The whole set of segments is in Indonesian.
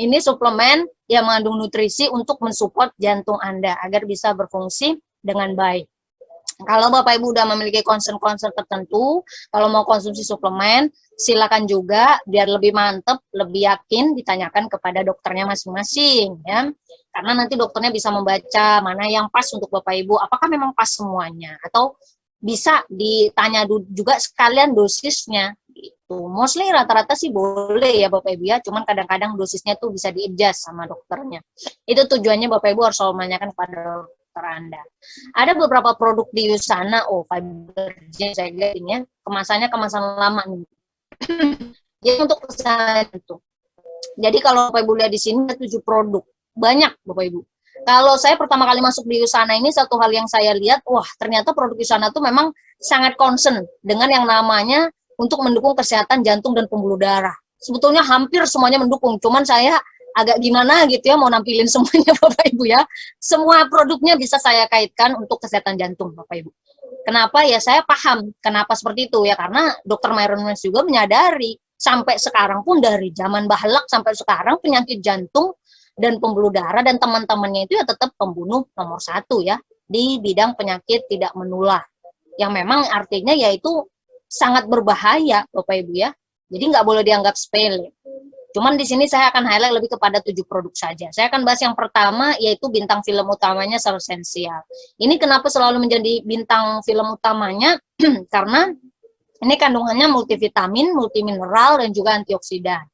Ini suplemen yang mengandung nutrisi untuk mensupport jantung Anda agar bisa berfungsi dengan baik. Kalau Bapak Ibu udah memiliki concern-concern tertentu, kalau mau konsumsi suplemen, silakan juga biar lebih mantep, lebih yakin ditanyakan kepada dokternya masing-masing ya. Karena nanti dokternya bisa membaca mana yang pas untuk Bapak Ibu, apakah memang pas semuanya atau bisa ditanya juga sekalian dosisnya gitu. Mostly rata-rata sih boleh ya Bapak Ibu ya, cuman kadang-kadang dosisnya tuh bisa di-adjust sama dokternya. Itu tujuannya Bapak Ibu harus selalu menanyakan kepada dokter Anda. Ada beberapa produk di Usana, Fibergen saya lihat ini ya, kemasannya kemasan lama nih. Jadi untuk kesehatan itu. Jadi kalau Bapak Ibu lihat di sini ada 7 produk. Banyak Bapak Ibu. Kalau saya pertama kali masuk di Usana ini, satu hal yang saya lihat, wah ternyata produk Usana itu memang sangat concern dengan yang namanya untuk mendukung kesehatan jantung dan pembuluh darah. Sebetulnya hampir semuanya mendukung, cuman saya agak gimana gitu ya mau nampilin semuanya Bapak Ibu ya. Semua produknya bisa saya kaitkan untuk kesehatan jantung Bapak Ibu. Kenapa ya saya paham kenapa seperti itu ya, karena Dr. Myron West juga menyadari sampai sekarang pun dari zaman Bahlak sampai sekarang penyakit jantung dan pembuluh darah dan teman-temannya itu ya tetap pembunuh nomor 1 ya di bidang penyakit tidak menular yang memang artinya yaitu sangat berbahaya Bapak Ibu ya. Jadi nggak boleh dianggap sepele. Cuman di sini saya akan highlight lebih kepada 7 produk saja. Saya akan bahas yang pertama yaitu bintang film utamanya Celsensial. Ini kenapa selalu menjadi bintang film utamanya? Karena ini kandungannya multivitamin, multimineral dan juga antioksidan.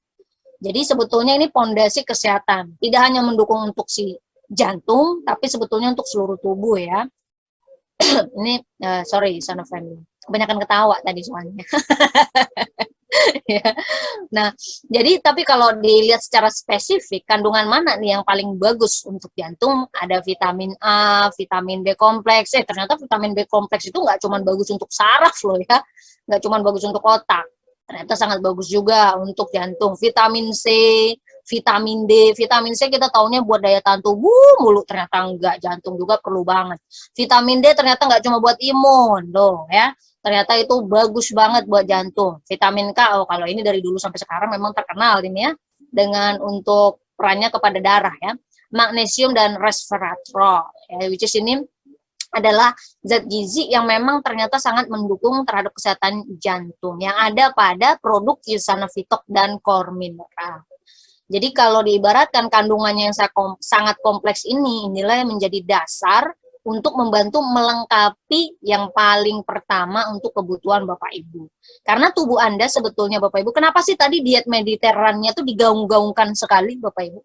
Jadi sebetulnya ini pondasi kesehatan. Tidak hanya mendukung untuk si jantung, tapi sebetulnya untuk seluruh tubuh ya. Ini sorry son of family. Kebanyakan ketawa tadi soalnya. Ya. Nah, jadi tapi kalau dilihat secara spesifik, kandungan mana nih yang paling bagus untuk jantung? Ada vitamin A, vitamin B kompleks. Ternyata vitamin B kompleks itu nggak cuma bagus untuk saraf loh ya, nggak cuma bagus untuk otak. Ternyata sangat bagus juga untuk jantung. Vitamin C, vitamin D, vitamin C kita taunya buat daya tahan tubuh mulu, ternyata enggak, jantung juga perlu banget. Vitamin D ternyata nggak cuma buat imun loh ya. Ternyata itu bagus banget buat jantung. Vitamin K, kalau ini dari dulu sampai sekarang memang terkenal ini ya, dengan untuk perannya kepada darah ya. Magnesium dan resveratrol, ya, which is ini adalah zat gizi yang memang ternyata sangat mendukung terhadap kesehatan jantung yang ada pada produk Usana Vitok dan Core Mineral. Jadi kalau diibaratkan kandungannya yang sangat kompleks inilah yang menjadi dasar untuk membantu melengkapi yang paling pertama untuk kebutuhan Bapak Ibu. Karena tubuh Anda sebetulnya Bapak Ibu, kenapa sih tadi diet Mediterannya tuh digaung-gaungkan sekali Bapak Ibu?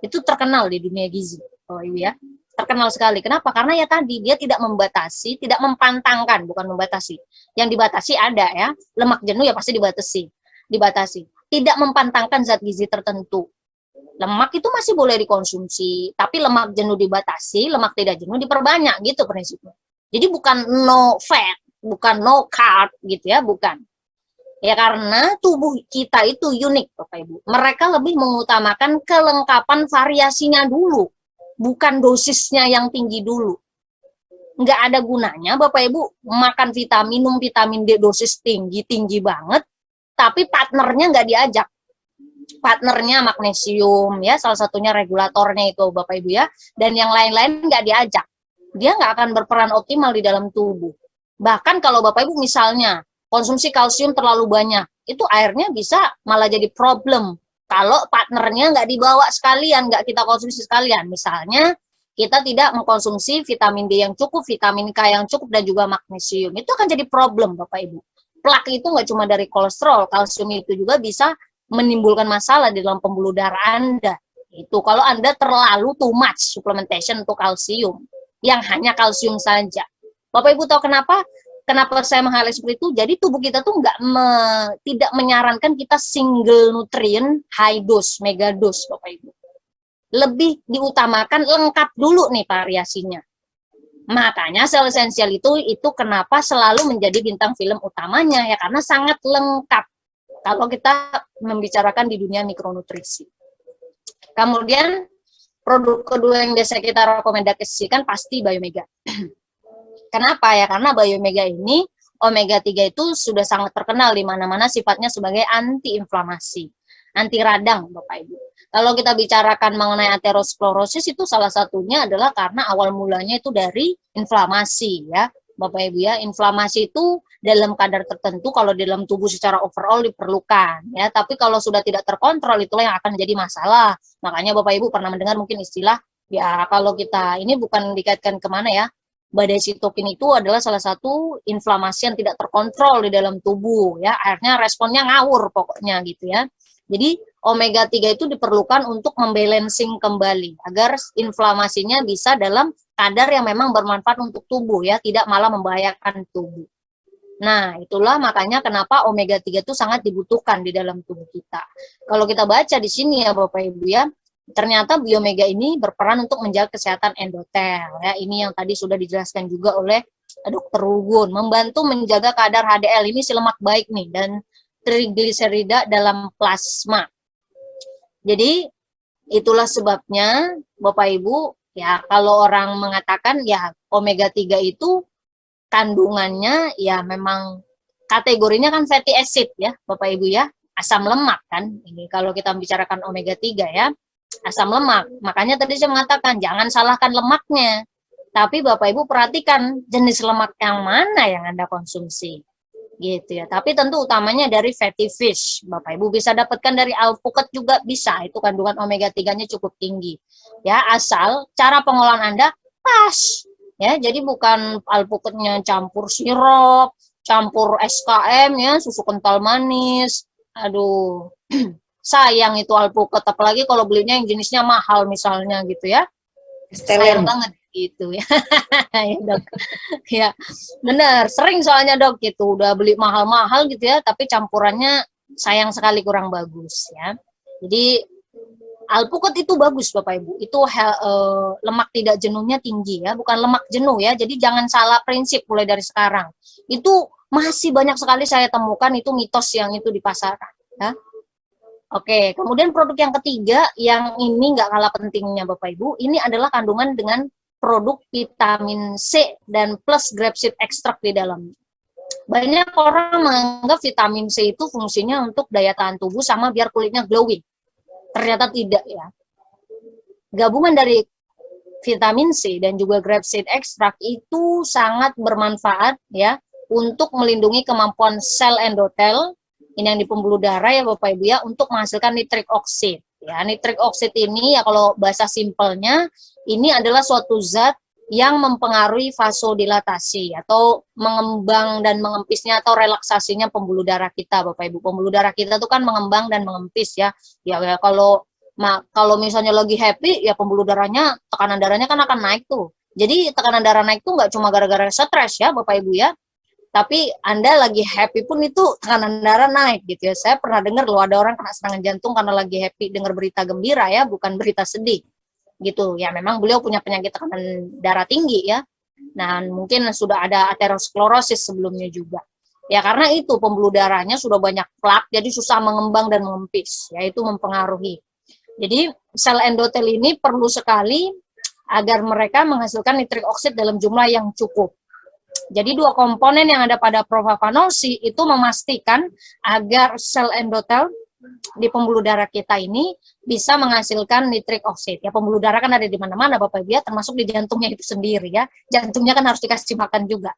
Itu terkenal di dunia gizi Bapak Ibu ya. Terkenal sekali. Kenapa? Karena ya tadi dia tidak membatasi, tidak mempantangkan, bukan membatasi. Yang dibatasi ada ya, lemak jenuh ya pasti dibatasi. Tidak mempantangkan zat gizi tertentu. Lemak itu masih boleh dikonsumsi, tapi lemak jenuh dibatasi, lemak tidak jenuh diperbanyak, gitu prinsipnya. Jadi bukan no fat, bukan no carb, gitu ya, bukan. Ya karena tubuh kita itu unik, Bapak Ibu. Mereka lebih mengutamakan kelengkapan variasinya dulu, bukan dosisnya yang tinggi dulu. Nggak ada gunanya, Bapak Ibu, makan minum vitamin D dosis tinggi banget, tapi partnernya nggak diajak. Partnernya magnesium ya, salah satunya regulatornya itu Bapak Ibu ya, dan yang lain-lain nggak diajak, dia nggak akan berperan optimal di dalam tubuh. Bahkan kalau Bapak Ibu misalnya konsumsi kalsium terlalu banyak, itu airnya bisa malah jadi problem kalau partnernya nggak dibawa sekalian, nggak kita konsumsi sekalian. Misalnya kita tidak mengkonsumsi vitamin D yang cukup, vitamin K yang cukup, dan juga magnesium, itu akan jadi problem Bapak Ibu. Plak itu nggak cuma dari kolesterol, kalsium itu juga bisa menimbulkan masalah di dalam pembuluh darah Anda. Itu kalau Anda terlalu too much supplementation untuk kalsium, yang hanya kalsium saja. Bapak Ibu tahu kenapa? Kenapa saya meng-highlight seperti itu? Jadi tubuh kita tuh tidak menyarankan kita single nutrient high dose, mega dose Bapak Ibu. Lebih diutamakan lengkap dulu nih variasinya. Makanya sel esensial itu kenapa selalu menjadi bintang film utamanya ya, karena sangat lengkap kalau kita membicarakan di dunia mikronutrisi. Kemudian produk kedua yang biasa kita rekomendasikan pasti Biomega. Kenapa ya? Karena Biomega ini omega 3 itu sudah sangat terkenal di mana-mana sifatnya sebagai antiinflamasi. anti radang Bapak Ibu. Kalau kita bicarakan mengenai aterosklerosis itu salah satunya adalah karena awal mulanya itu dari inflamasi ya Bapak Ibu ya. Inflamasi itu dalam kadar tertentu kalau di dalam tubuh secara overall diperlukan ya, tapi kalau sudah tidak terkontrol itulah yang akan jadi masalah. Makanya Bapak Ibu pernah mendengar mungkin istilah ya, kalau kita ini bukan dikaitkan kemana ya, badai sitokin itu adalah salah satu inflamasi yang tidak terkontrol di dalam tubuh ya, akhirnya responnya ngawur pokoknya gitu ya. Jadi omega 3 itu diperlukan untuk membalancing kembali agar inflamasinya bisa dalam kadar yang memang bermanfaat untuk tubuh ya, tidak malah membahayakan tubuh. Nah, itulah makanya kenapa omega 3 itu sangat dibutuhkan di dalam tubuh kita. Kalau kita baca di sini ya Bapak Ibu ya, ternyata biomega ini berperan untuk menjaga kesehatan endotel ya. Ini yang tadi sudah dijelaskan juga oleh Dr. Rugun, membantu menjaga kadar HDL ini si lemak baik nih dan trigliserida dalam plasma. Jadi itulah sebabnya Bapak Ibu ya, kalau orang mengatakan ya omega 3 itu kandungannya ya memang kategorinya kan fatty acid ya Bapak Ibu ya, asam lemak kan. Ini kalau kita bicarakan omega 3 ya, asam lemak. Makanya tadi saya mengatakan jangan salahkan lemaknya, tapi Bapak Ibu perhatikan jenis lemak yang mana yang Anda konsumsi gitu ya. Tapi tentu utamanya dari fatty fish. Bapak Ibu bisa dapatkan dari alpukat juga bisa, itu kandungan omega 3-nya cukup tinggi. Ya, asal cara pengolahan Anda pas. Ya, jadi bukan alpukatnya campur sirup, campur SKM ya, susu kental manis. Aduh. Sayang itu alpukat, apalagi kalau belinya yang jenisnya mahal misalnya gitu ya. Sayang banget gitu ya. Ya Dok. Ya, benar. Sering soalnya Dok gitu, udah beli mahal-mahal gitu ya, tapi campurannya sayang sekali kurang bagus ya. Jadi alpukat itu bagus Bapak Ibu. Itu lemak tidak jenuhnya tinggi ya, bukan lemak jenuh ya. Jadi jangan salah prinsip mulai dari sekarang. Itu masih banyak sekali saya temukan itu mitos yang itu di pasaran ya. Oke, kemudian produk yang ketiga yang ini nggak kalah pentingnya Bapak Ibu, ini adalah kandungan dengan produk vitamin C dan plus grapeseed extract di dalamnya. Banyak orang menganggap vitamin C itu fungsinya untuk daya tahan tubuh sama biar kulitnya glowing. Ternyata tidak ya. Gabungan dari vitamin C dan juga grapeseed extract itu sangat bermanfaat ya untuk melindungi kemampuan sel endotel ini yang di pembuluh darah ya Bapak Ibu ya, untuk menghasilkan nitrik oksid. Ya, nitrik oksid ini ya kalau bahasa simpelnya ini adalah suatu zat yang mempengaruhi vasodilatasi atau mengembang dan mengempisnya atau relaksasinya pembuluh darah kita Bapak Ibu. Pembuluh darah kita itu kan mengembang dan mengempis ya. Ya kalau misalnya lagi happy ya pembuluh darahnya, tekanan darahnya kan akan naik tuh. Jadi tekanan darah naik tuh nggak cuma gara-gara stres ya Bapak Ibu ya. Tapi Anda lagi happy pun itu tekanan darah naik gitu ya. Saya pernah dengar loh ada orang kena serangan jantung karena lagi happy dengar berita gembira ya, bukan berita sedih. Gitu. Ya memang beliau punya penyakit tekanan darah tinggi ya. Nah, mungkin sudah ada aterosklerosis sebelumnya juga. Ya karena itu pembuluh darahnya sudah banyak plak, jadi susah mengembang dan mengempis, yaitu mempengaruhi. Jadi sel endotel ini perlu sekali agar mereka menghasilkan nitrik oksid dalam jumlah yang cukup. Jadi dua komponen yang ada pada Proflavanol C itu memastikan agar sel endotel di pembuluh darah kita ini bisa menghasilkan nitrik oksid. Ya pembuluh darah kan ada di mana-mana Bapak Ibu ya, termasuk di jantungnya itu sendiri ya. Jantungnya kan harus dikasih makan juga.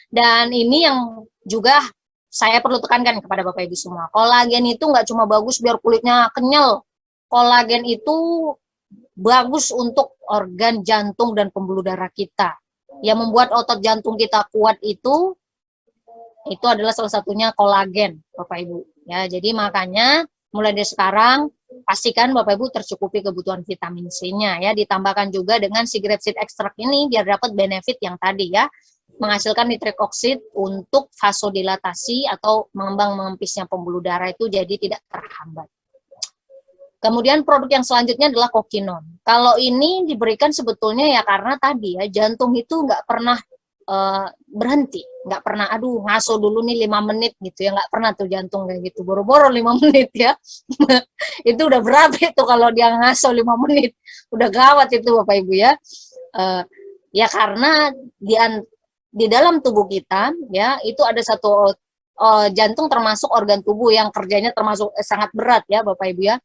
Dan ini yang juga saya perlu tekankan kepada Bapak Ibu semua. Kolagen itu nggak cuma bagus biar kulitnya kenyal. Kolagen itu bagus untuk organ jantung dan pembuluh darah kita. Yang membuat otot jantung kita kuat itu adalah salah satunya kolagen, Bapak Ibu. Ya, jadi makanya mulai dari sekarang pastikan Bapak Ibu tercukupi kebutuhan vitamin C-nya ya, ditambahkan juga dengan si grapeseed extract ini biar dapat benefit yang tadi ya, menghasilkan nitrik oksid untuk vasodilatasi atau mengembang mengempisnya pembuluh darah itu jadi tidak terhambat. Kemudian produk yang selanjutnya adalah kokinon. Kalau ini diberikan sebetulnya ya karena tadi ya jantung itu nggak pernah berhenti, nggak pernah aduh ngaso dulu nih 5 menit gitu ya, nggak pernah tuh jantung kayak gitu, boro-boro 5 menit ya. Itu udah berat itu kalau dia ngaso 5 menit, udah gawat itu Bapak Ibu ya. Ya karena di dalam tubuh kita ya itu ada satu jantung termasuk organ tubuh yang kerjanya termasuk sangat berat ya Bapak Ibu ya.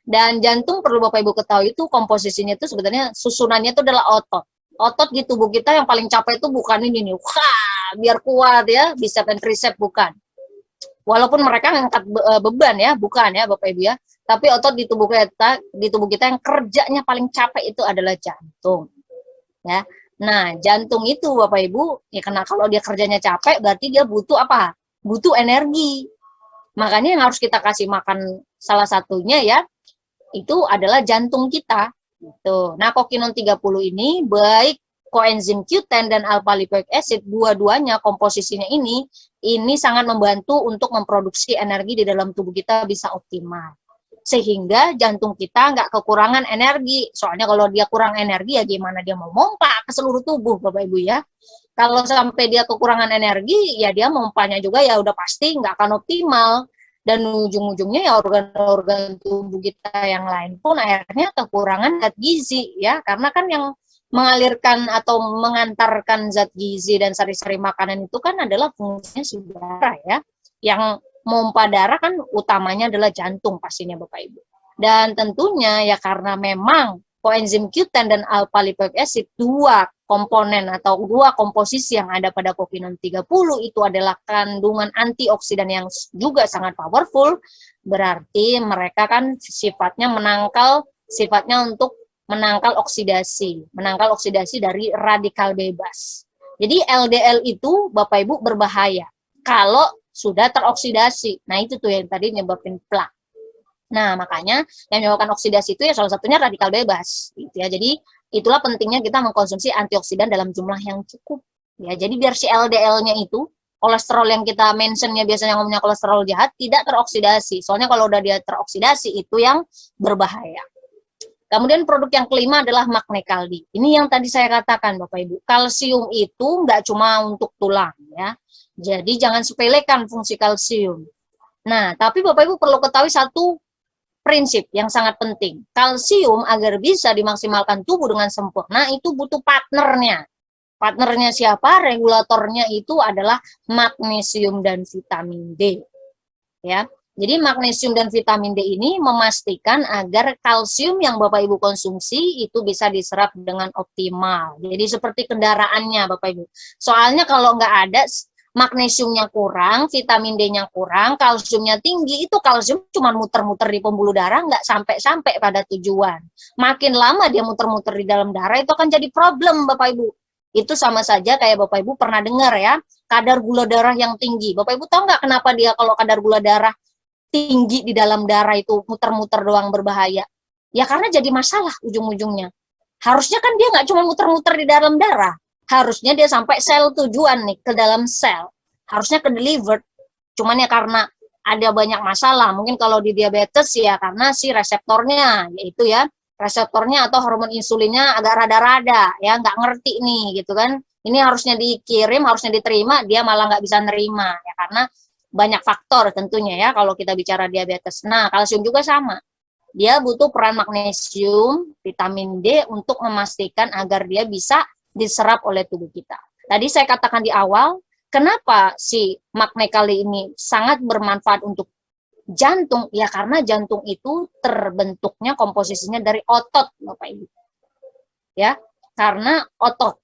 Dan jantung perlu Bapak Ibu ketahui itu komposisinya itu sebenarnya susunannya itu adalah otot. Otot di tubuh kita yang paling capek itu bukan ini nih, wah, biar kuat ya, bicep dan tricep bukan. Walaupun mereka ngangkat beban ya, bukan ya Bapak Ibu ya. Tapi otot di tubuh kita yang kerjanya paling capek itu adalah jantung. Ya. Nah, jantung itu Bapak Ibu, ya karena kalau dia kerjanya capek berarti dia butuh apa? Butuh energi. Makanya yang harus kita kasih makan salah satunya ya itu adalah jantung kita. Gitu. Nah, kokinon 30 ini baik koenzim Q10 dan alpha lipoic acid, dua-duanya komposisinya ini sangat membantu untuk memproduksi energi di dalam tubuh kita bisa optimal. Sehingga jantung kita nggak kekurangan energi. Soalnya kalau dia kurang energi ya gimana dia mau mompa ke seluruh tubuh Bapak Ibu ya. Kalau sampai dia kekurangan energi ya dia mompanya juga ya udah pasti nggak akan optimal. Dan ujung-ujungnya ya organ-organ tubuh kita yang lain pun akhirnya kekurangan zat gizi ya, karena kan yang mengalirkan atau mengantarkan zat gizi dan sari-sari makanan itu kan adalah fungsinya darah ya, yang mompa darah kan utamanya adalah jantung pastinya Bapak Ibu. Dan tentunya ya karena memang koenzim Q10 dan alpha lipoic acid dua komponen atau dua komposisi yang ada pada kokinon 30 itu adalah kandungan antioksidan yang juga sangat powerful, berarti mereka kan sifatnya untuk menangkal oksidasi dari radikal bebas. Jadi LDL itu Bapak Ibu berbahaya kalau sudah teroksidasi. Nah itu tuh yang tadi nyebabin plak. Nah, makanya yang menyebabkan oksidasi itu ya salah satunya radikal bebas, gitu ya. Jadi itulah pentingnya kita mengkonsumsi antioksidan dalam jumlah yang cukup. Ya, jadi biar si LDL-nya itu kolesterol yang kita mentionnya biasanya ngomongnya kolesterol jahat tidak teroksidasi. Soalnya kalau udah dia teroksidasi itu yang berbahaya. Kemudian produk yang kelima adalah magne kaldi. Ini yang tadi saya katakan Bapak Ibu. Kalsium itu nggak cuma untuk tulang ya. Jadi jangan sepelekan fungsi kalsium. Nah, tapi Bapak Ibu perlu ketahui satu prinsip yang sangat penting. Kalsium agar bisa dimaksimalkan tubuh dengan sempurna itu butuh partnernya. Partnernya siapa? Regulatornya itu adalah magnesium dan vitamin D. Ya. Jadi magnesium dan vitamin D ini memastikan agar kalsium yang Bapak Ibu konsumsi itu bisa diserap dengan optimal. Jadi seperti kendaraannya Bapak Ibu. Soalnya kalau nggak ada magnesiumnya kurang, vitamin D-nya kurang, kalsiumnya tinggi, itu kalsium cuma muter-muter di pembuluh darah, nggak sampai-sampai pada tujuan. Makin lama dia muter-muter di dalam darah, itu akan jadi problem Bapak Ibu. Itu sama saja kayak Bapak Ibu pernah dengar ya, kadar gula darah yang tinggi. Bapak Ibu tahu nggak kenapa dia kalau kadar gula darah tinggi di dalam darah itu muter-muter doang berbahaya? Ya karena jadi masalah ujung-ujungnya. Harusnya kan dia nggak cuma muter-muter di dalam darah, harusnya dia sampai sel tujuan nih, ke dalam sel. Harusnya ke delivered. Cuman ya karena ada banyak masalah, mungkin kalau di diabetes ya karena si reseptornya, yaitu ya, reseptornya atau hormon insulinnya agak rada-rada, ya nggak ngerti nih gitu kan. Ini harusnya dikirim, harusnya diterima, dia malah nggak bisa nerima, ya karena banyak faktor tentunya ya kalau kita bicara diabetes. Nah, kalsium juga sama. Dia butuh peran magnesium, vitamin D untuk memastikan agar dia bisa diserap oleh tubuh kita. Tadi saya katakan di awal, kenapa si magne kali ini sangat bermanfaat untuk jantung? Ya karena jantung itu terbentuknya komposisinya dari otot, Bapak Ibu. Ya, karena otot.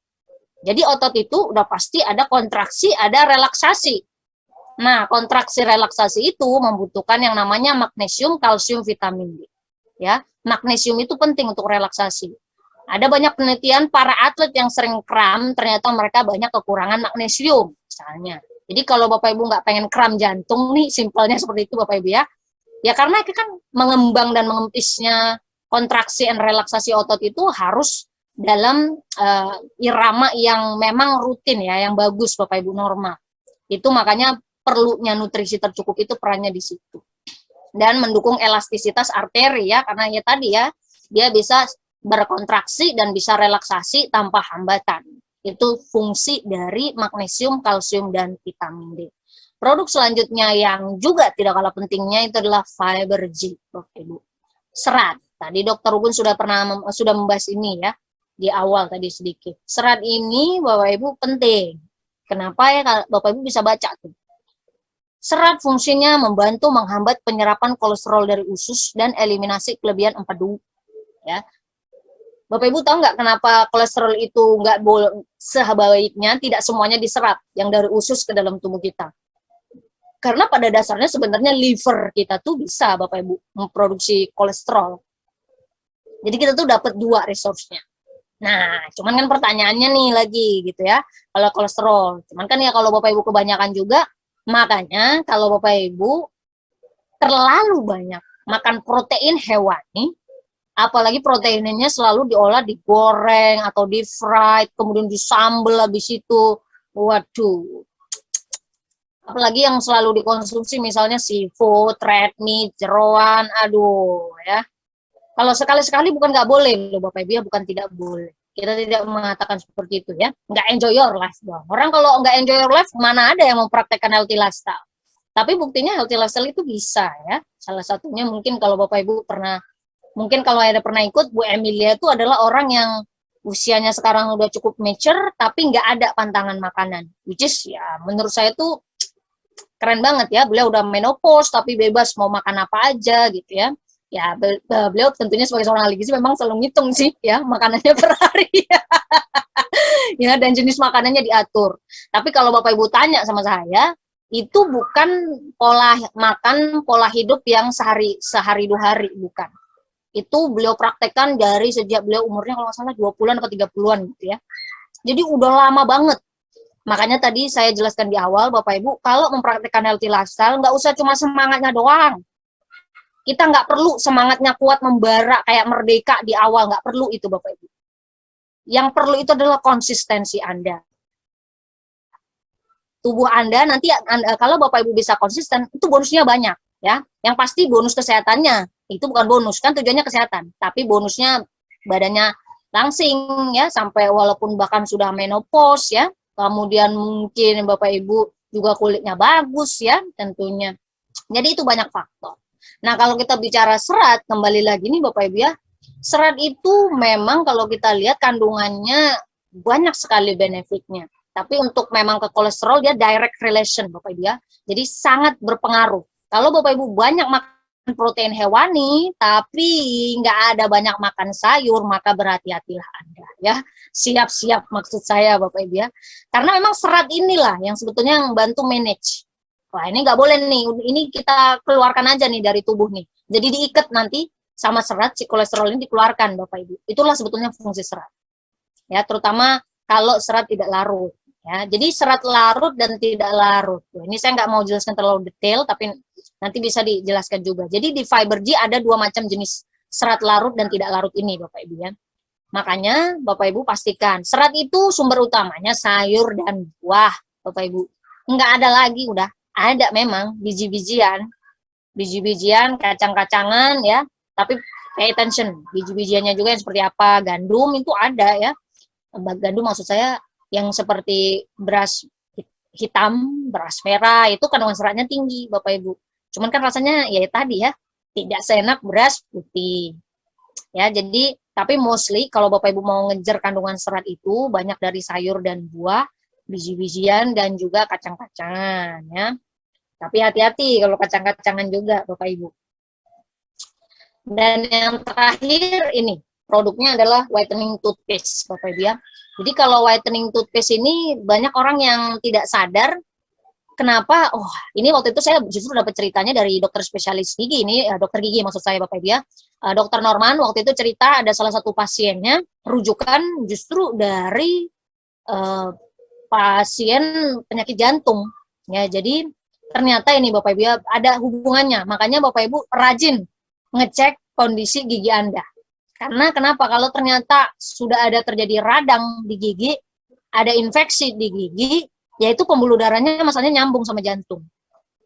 Jadi otot itu udah pasti ada kontraksi, ada relaksasi. Nah, kontraksi relaksasi itu membutuhkan yang namanya magnesium, kalsium, vitamin D. Ya, magnesium itu penting untuk relaksasi. Ada banyak penelitian para atlet yang sering kram, ternyata mereka banyak kekurangan magnesium, misalnya. Jadi kalau Bapak Ibu nggak pengen kram jantung nih, simpelnya seperti itu Bapak Ibu ya. Ya karena itu kan mengembang dan mengempisnya kontraksi dan relaksasi otot itu harus dalam irama yang memang rutin ya, yang bagus Bapak Ibu, normal. Itu makanya perlunya nutrisi tercukup itu perannya di situ. Dan mendukung elastisitas arteri ya, karena ya tadi ya, dia bisa berkontraksi dan bisa relaksasi tanpa hambatan. Itu fungsi dari magnesium, kalsium, dan vitamin D. Produk selanjutnya yang juga tidak kalah pentingnya itu adalah fiber G, Bapak Ibu. Serat. Tadi Dr. Ugun sudah membahas ini ya di awal tadi sedikit. Serat ini Bapak Ibu penting. Kenapa ya Bapak Ibu bisa baca tuh? Serat fungsinya membantu menghambat penyerapan kolesterol dari usus dan eliminasi kelebihan empedu. Ya, Bapak Ibu tahu nggak kenapa kolesterol itu nggak boleh, sebaiknya tidak semuanya diserap yang dari usus ke dalam tubuh kita. Karena pada dasarnya sebenarnya liver kita tuh bisa Bapak Ibu memproduksi kolesterol. Jadi kita tuh dapat dua resource-nya. Nah, cuman kan pertanyaannya nih lagi gitu ya, kalau kolesterol. Cuman kan ya kalau Bapak Ibu kebanyakan juga, makanya kalau Bapak Ibu terlalu banyak makan protein hewani, apalagi proteinnya selalu diolah, digoreng atau di fried, kemudian disambel habis itu, waduh. Apalagi yang selalu dikonsumsi misalnya seafood, red meat, jeroan, aduh ya. Kalau sekali-sekali bukan nggak boleh loh Bapak Ibu ya, bukan tidak boleh. Kita tidak mengatakan seperti itu ya. Nggak enjoy your life dong. Orang kalau nggak enjoy your life, mana ada yang mempraktekkan healthy lifestyle. Tapi buktinya healthy lifestyle itu bisa ya. Salah satunya mungkin kalau Bapak Ibu pernah, mungkin kalau ada pernah ikut, Bu Emilia itu adalah orang yang usianya sekarang udah cukup mature, tapi nggak ada pantangan makanan. Which is ya menurut saya itu keren banget ya. Beliau udah menopause tapi bebas mau makan apa aja gitu ya. Ya beliau tentunya sebagai seorang ahli gizi memang selalu ngitung sih ya makanannya per hari ya, dan jenis makanannya diatur. Tapi kalau Bapak Ibu tanya sama saya, itu bukan pola makan, pola hidup yang sehari 2 hari, bukan. Itu beliau praktekkan dari sejak beliau umurnya kalau nggak salah 20-an atau 30-an gitu ya. Jadi udah lama banget. Makanya tadi saya jelaskan di awal, Bapak Ibu, kalau mempraktekkan healthy lifestyle, nggak usah cuma semangatnya doang. Kita nggak perlu semangatnya kuat membara kayak merdeka di awal, nggak perlu itu Bapak Ibu. Yang perlu itu adalah konsistensi Anda. Tubuh Anda nanti kalau Bapak Ibu bisa konsisten, itu bonusnya banyak ya. Yang pasti bonus kesehatannya, itu bukan bonus, kan tujuannya kesehatan, tapi bonusnya badannya langsing ya, sampai walaupun bahkan sudah menopause ya. Kemudian mungkin Bapak Ibu juga kulitnya bagus ya tentunya. Jadi itu banyak faktor. Nah, kalau kita bicara serat, kembali lagi nih Bapak Ibu ya, serat itu memang kalau kita lihat kandungannya banyak sekali benefitnya. Tapi untuk memang ke kolesterol dia direct relation Bapak Ibu ya. Jadi sangat berpengaruh. Kalau Bapak Ibu banyak makan protein hewani, tapi nggak ada banyak makan sayur, maka berhati-hatilah Anda ya. Siap-siap maksud saya Bapak Ibu ya. Karena memang serat inilah yang sebetulnya membantu manage. Wah ini nggak boleh nih, ini kita keluarkan aja nih dari tubuh nih. Jadi diikat nanti sama serat, si kolesterol ini dikeluarkan Bapak Ibu. Itulah sebetulnya fungsi serat. Ya, terutama kalau serat tidak larut. Ya, jadi serat larut dan tidak larut. Ini saya nggak mau jelaskan terlalu detail, tapi nanti bisa dijelaskan juga. Jadi di Fiber G ada 2 macam jenis serat larut dan tidak larut ini Bapak Ibu ya. Makanya Bapak Ibu pastikan serat itu sumber utamanya sayur dan buah Bapak Ibu. Nggak ada lagi udah. Ada memang biji-bijian, kacang-kacangan ya, tapi pay attention, biji-bijiannya juga yang seperti apa, gandum itu ada ya, gandum maksud saya yang seperti beras hitam, beras merah, itu kandungan seratnya tinggi Bapak Ibu. Cuman kan rasanya ya tadi ya, tidak seenak beras putih. Ya, jadi tapi mostly kalau Bapak Ibu mau ngejar kandungan serat itu banyak dari sayur dan buah, biji-bijian dan juga kacang-kacangan ya. Tapi hati-hati kalau kacang-kacangan juga Bapak Ibu. Dan yang terakhir ini, produknya adalah whitening toothpaste Bapak Ibu ya. Jadi kalau whitening toothpaste ini banyak orang yang tidak sadar kenapa, ini waktu itu saya justru dapat ceritanya dari dokter spesialis gigi, ini dokter gigi maksud saya Bapak Ibu ya. Dokter Norman waktu itu cerita ada salah satu pasiennya rujukan justru dari pasien penyakit jantung. Ya, jadi ternyata ini Bapak Ibu ya, ada hubungannya. Makanya Bapak Ibu rajin ngecek kondisi gigi Anda. Karena kenapa? Kalau ternyata sudah ada terjadi radang di gigi, ada infeksi di gigi, yaitu pembuluh darahnya masalahnya nyambung sama jantung.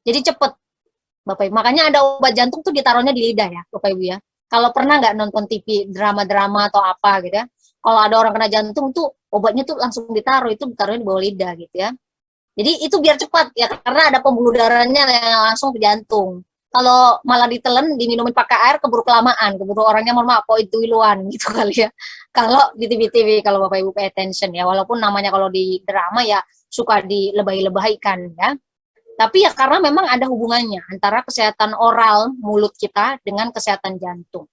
Jadi cepet Bapak Ibu. Makanya ada obat jantung tuh ditaruhnya di lidah ya Bapak Ibu ya. Kalau pernah nggak nonton TV drama-drama atau apa gitu ya, kalau ada orang kena jantung tuh obatnya tuh langsung ditaruhnya di bawah lidah gitu ya. Jadi itu biar cepat ya, karena ada pembuluh darahnya yang langsung ke jantung. Kalau malah ditelen, diminumin pakai air, keburu kelamaan, keburu orangnya mohon maaf, itu iluan gitu kali ya. Kalau di TV-TV, kalau Bapak Ibu pay attention ya, walaupun namanya kalau di drama ya suka dilebay-lebaykan ya. Tapi ya karena memang ada hubungannya antara kesehatan oral mulut kita dengan kesehatan jantung.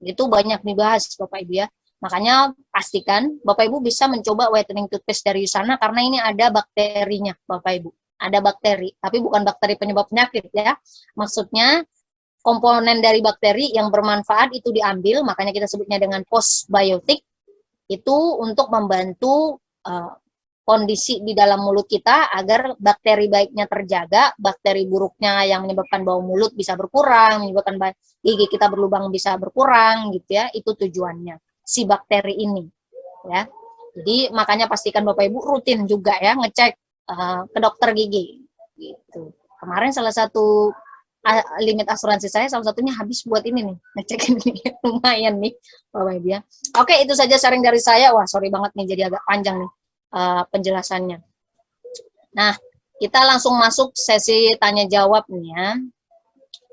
Itu banyak dibahas Bapak Ibu ya. Makanya pastikan Bapak Ibu bisa mencoba whitening toothpaste dari Usana karena ini ada bakterinya Bapak Ibu. Ada bakteri, tapi bukan bakteri penyebab penyakit ya. Maksudnya komponen dari bakteri yang bermanfaat itu diambil, makanya kita sebutnya dengan postbiotik, itu untuk membantu kondisi di dalam mulut kita agar bakteri baiknya terjaga, bakteri buruknya yang menyebabkan bau mulut bisa berkurang, menyebabkan gigi kita berlubang bisa berkurang gitu ya. Itu tujuannya si bakteri ini ya. Jadi makanya pastikan Bapak Ibu rutin juga ya ngecek ke dokter gigi gitu. Kemarin salah satu limit asuransi saya salah satunya habis buat ini nih, ngecek ini lumayan nih Bapak Ibu ya. Oke, itu saja sharing dari saya. Wah, sorry banget nih jadi agak panjang nih penjelasannya. Nah, kita langsung masuk sesi tanya jawab nih ya.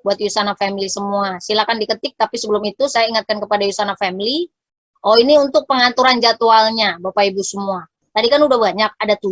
Buat Usana Family semua, silakan diketik, tapi sebelum itu saya ingatkan kepada Usana Family, oh ini untuk pengaturan jadwalnya Bapak Ibu semua. Tadi kan udah banyak, ada 7